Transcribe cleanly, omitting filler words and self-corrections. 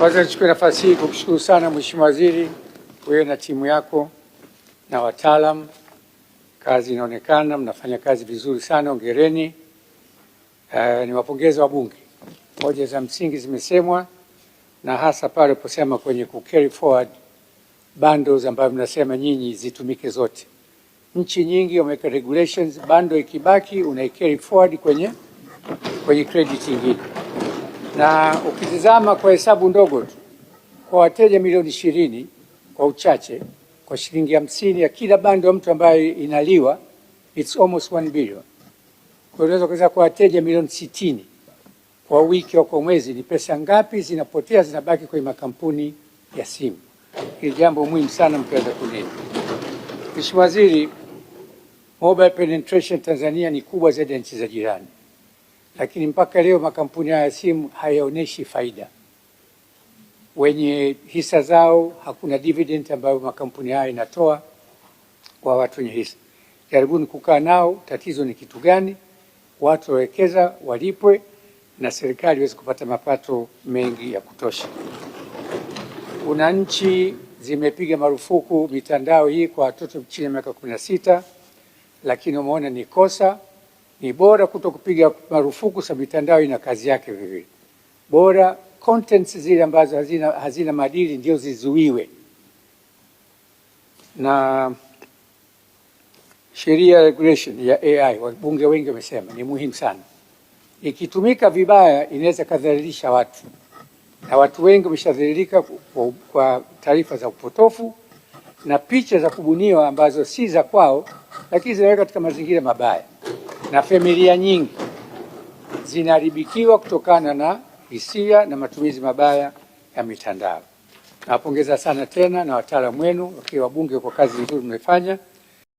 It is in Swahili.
Kwanza nichukue nafasi hii kukushukuru sana Mheshimiwa Waziri, wewe na timu yako na wataalam. Kazi inaonekana mnafanya kazi vizuri sana, hongereni. Niwapongeze wabunge, hoja za msingi zimesemwa, na hasa pale uliposema kwenye ku carry forward bundles ambayo mnasema nyinyi zitumike zote. Nchi nyingi wameweka regulations, bundle ikibaki una carry forward kwenye credit nyingine. Na ukitizama kwa hesabu ndogo tu, kwa wateja milioni 20 kwa uchache, kwa shilingi 50 ya kila bando ya mtu ambaye inaliwa, it's almost 1 billion. Kwa hiyo unaweza kwa wateja milioni 60 kwa wiki au kwa mwezi, ni pesa ngapi zinapotea zinabaki kwenye makampuni ya simu? Hili jambo muhimu sana mkiweza kunena. Mheshimiwa Waziri, mobile penetration Tanzania ni kubwa zaidi ya nchi za jirani, lakini mpaka leo makampuni haya ya simu hayaoneshi faida. Wenye hisa zao hakuna dividend ambayo makampuni haya inatoa kwa watu wenye hisa. Jaribuni kukaa nao, tatizo ni kitu gani, watu wawekeza walipwe na serikali iweze kupata mapato mengi ya kutosha. Kuna nchi zimepiga marufuku mitandao hii kwa watoto chini ya miaka 16, lakini umeona ni kosa. Ni bora kutokupiga marufuku, sababu mitandao ina kazi yake vivyo. Bora contents zile ambazo hazina maadili ndio zizuiwe. Na sheria regulation ya AI, wabunge wengi wamesema ni muhimu sana. Ikitumika vibaya inaweza kadhalilisha watu, na watu wengi wameshadhalilika kwa taarifa za upotofu na picha za kubuniwa ambazo si za kwao, lakini zinaweka katika mazingira mabaya, na familia nyingi zinaharibikiwa kutokana na hisia na matumizi mabaya ya mitandao. Nawapongeza sana tena na wataalamu wenu wakiwa wabunge kwa kazi nzuri mmefanya.